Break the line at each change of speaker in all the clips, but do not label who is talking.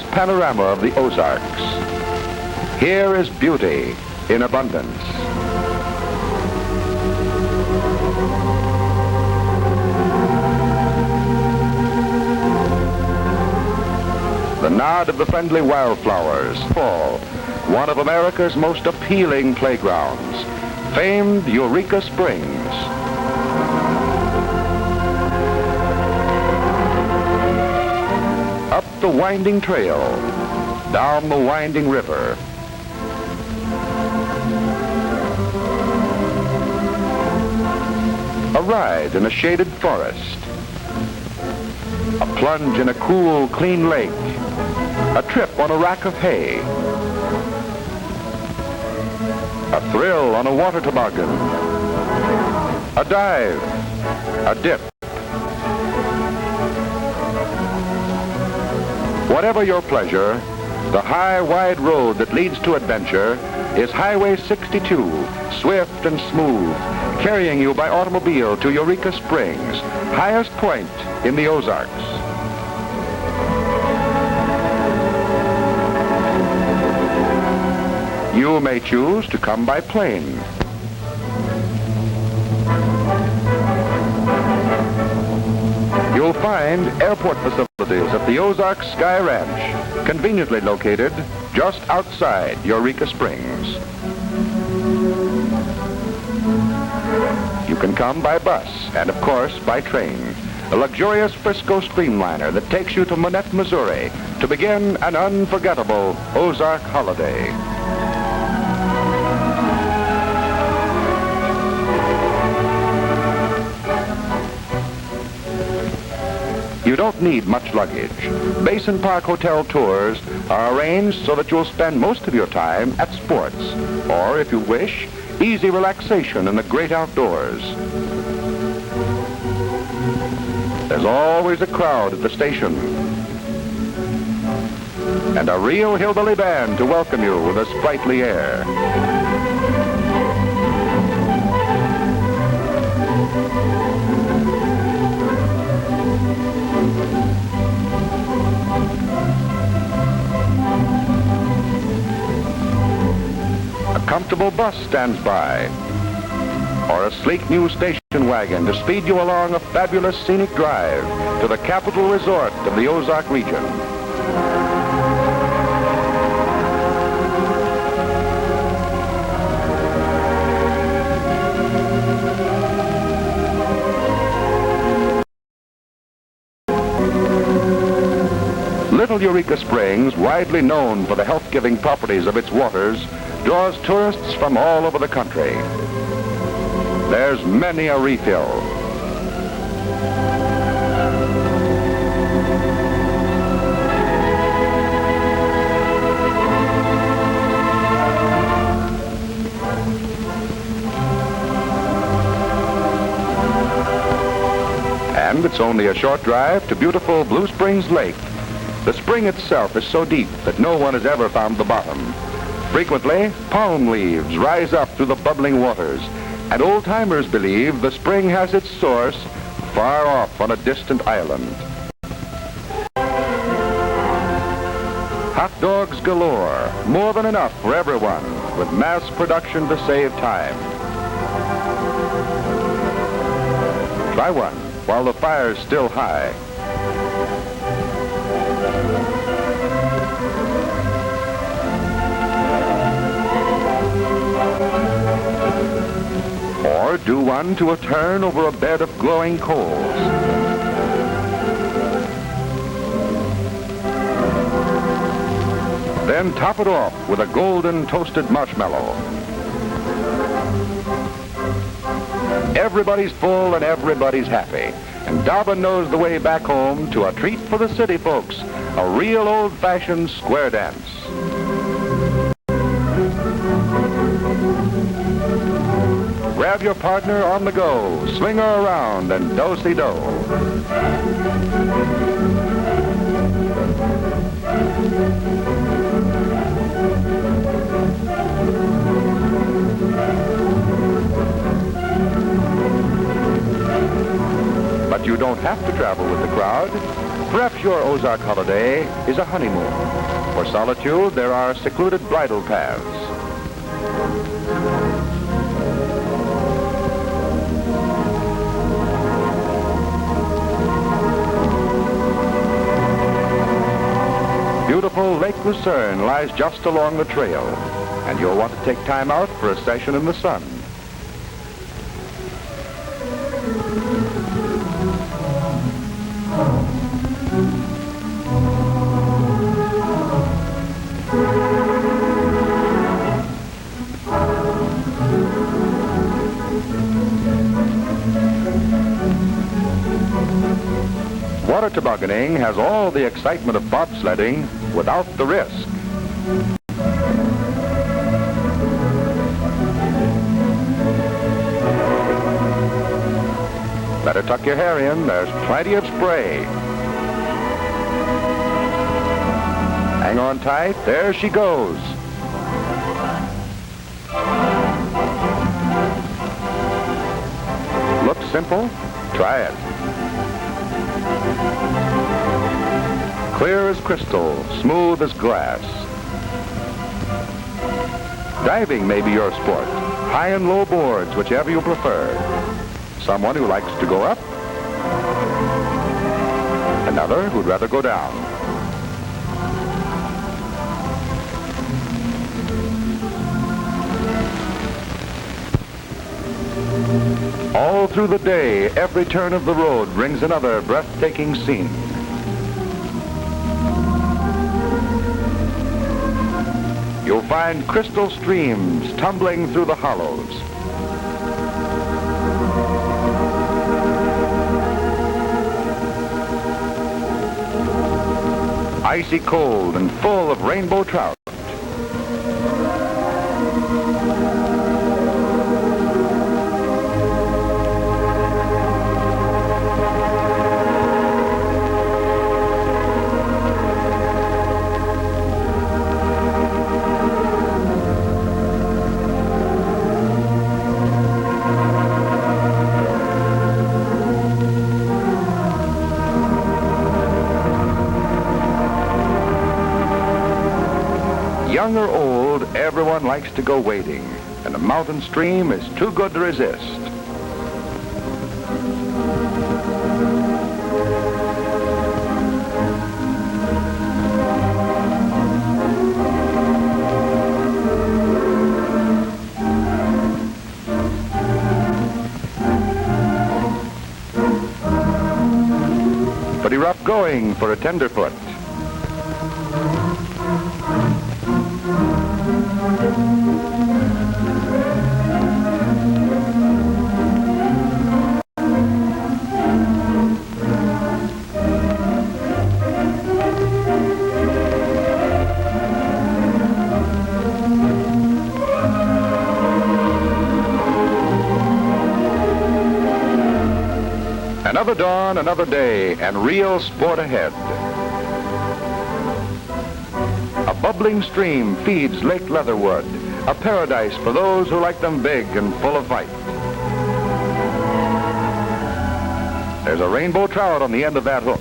Panorama of the Ozarks. Here is beauty in abundance. The nod of the friendly wildflowers, fall, one of America's most appealing playgrounds, famed Eureka Springs. Up the winding trail, down the winding river. A ride in a shaded forest. A plunge in a cool, clean lake. A trip on a rack of hay. A thrill on a water toboggan. A dive. A dip. Whatever your pleasure, the high, wide road that leads to adventure is Highway 62, swift and smooth, carrying you by automobile to Eureka Springs, highest point in the Ozarks. You may choose to come by plane. You'll find airport facilities at the Ozark Sky Ranch, conveniently located just outside Eureka Springs. You can come by bus and, of course, by train. A luxurious Frisco streamliner that takes you to Monette, Missouri to begin an unforgettable Ozark holiday. You don't need much luggage. Basin Park Hotel tours are arranged so that you'll spend most of your time at sports, or, if you wish, easy relaxation in the great outdoors. There's always a crowd at the station, and a real hillbilly band to welcome you with a sprightly air. A comfortable bus stands by, or a sleek new station wagon to speed you along a fabulous scenic drive to the capital resort of the Ozark region. Little Eureka Springs, widely known for the health-giving properties of its waters, draws tourists from all over the country. There's many a refill. And it's only a short drive to beautiful Blue Springs Lake. The spring itself is so deep that no one has ever found the bottom. Frequently, palm leaves rise up through the bubbling waters, and old-timers believe the spring has its source far off on a distant island. Hot dogs galore, more than enough for everyone, with mass production to save time. Try one while the fire's still high. Or do one to a turn over a bed of glowing coals. Then top it off with a golden toasted marshmallow. Everybody's full and everybody's happy. And Dobbin knows the way back home to a treat for the city folks, a real old-fashioned square dance. Grab your partner on the go, swing her around, and do-si-do. But you don't have to travel with the crowd. Perhaps your Ozark holiday is a honeymoon. For solitude, there are secluded bridle paths. Beautiful Lake Lucerne lies just along the trail, and you'll want to take time out for a session in the sun. Water tobogganing has all the excitement of bobsledding without the risk. Better tuck your hair in, there's plenty of spray. Hang on tight, there she goes. Looks simple? Try it. Clear as crystal, smooth as glass. Diving may be your sport. High and low boards, whichever you prefer. Someone who likes to go up. Another who'd rather go down. All through the day, every turn of the road brings another breathtaking scene. You'll find crystal streams tumbling through the hollows. Icy cold and full of rainbow trout. Young or old, everyone likes to go wading, and a mountain stream is too good to resist. Pretty rough going for a tenderfoot. Another dawn, another day, and real sport ahead. A bubbling stream feeds Lake Leatherwood, a paradise for those who like them big and full of fight. There's a rainbow trout on the end of that hook.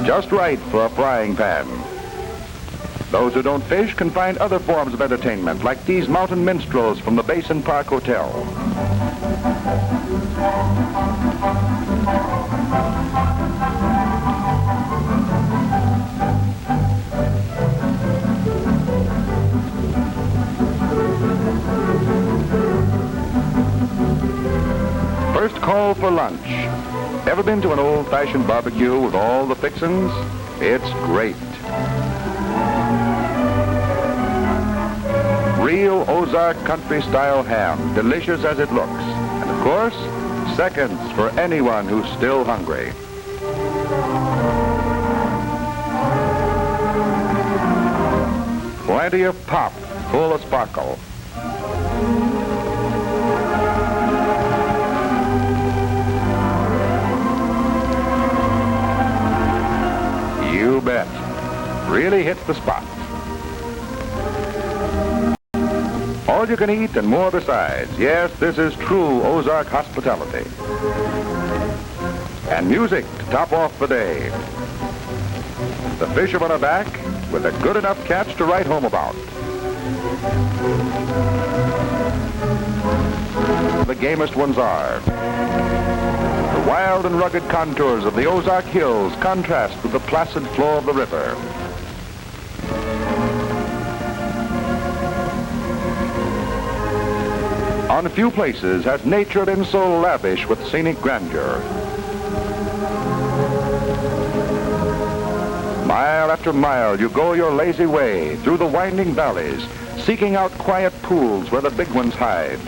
Just right for a frying pan. Those who don't fish can find other forms of entertainment, like these mountain minstrels from the Basin Park Hotel. First call for lunch. Ever been to an old-fashioned barbecue with all the fixins? It's great. Real Ozark country-style ham, delicious as it looks. And of course, seconds for anyone who's still hungry. Plenty of pop, full of sparkle. You bet. Really hits the spot. All you can eat and more besides. Yes, this is true Ozark hospitality. and music to top off the day. The fishermen are back with a good enough catch to write home about. The gamest ones are. The wild and rugged contours of the Ozark Hills contrast with the placid flow of the river. On few places has nature been so lavish with scenic grandeur. Mile after mile you go your lazy way through the winding valleys, seeking out quiet pools where the big ones hide.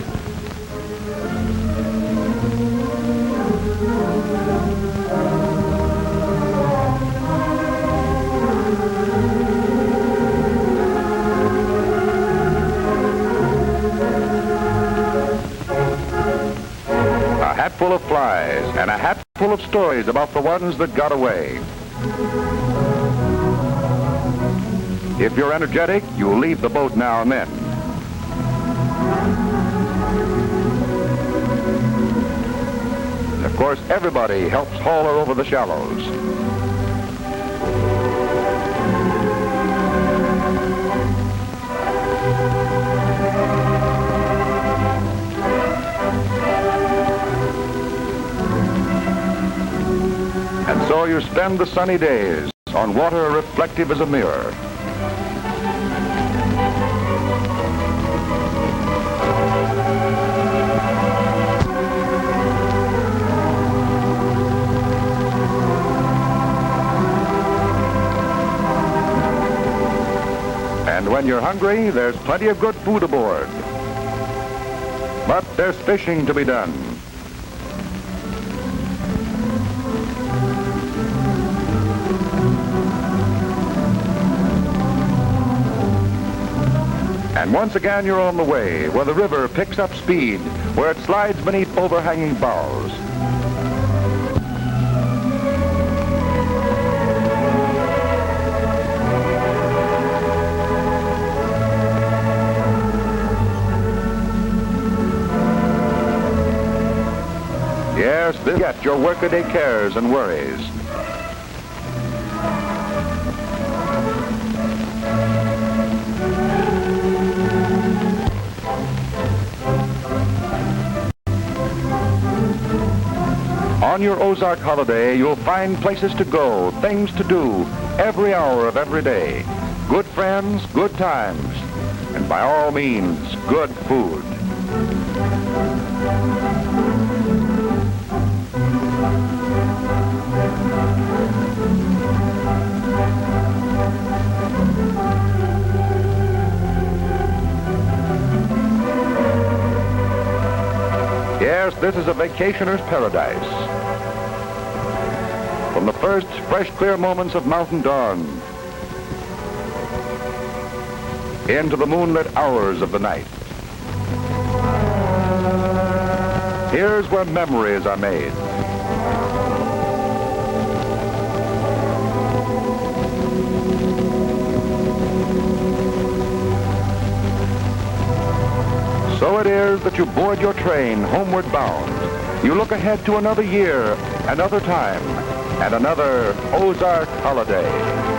A hatful of flies and a hatful of stories about the ones that got away. If you're energetic, you'll leave the boat now and then. Of course, everybody helps haul her over the shallows. And so you spend the sunny days on water reflective as a mirror. And when you're hungry, there's plenty of good food aboard. But there's fishing to be done. And once again you're on the way, where the river picks up speed, where it slides beneath overhanging boughs. Yes, this gets your workaday cares and worries. On your Ozark holiday, you'll find places to go, things to do, every hour of every day. Good friends, good times, and by all means, good food. Yes, this is a vacationer's paradise. From the first fresh, clear moments of mountain dawn into the moonlit hours of the night. Here's where memories are made. So it is that you board your train homeward bound. You look ahead to another year, another time, and another Ozark holiday.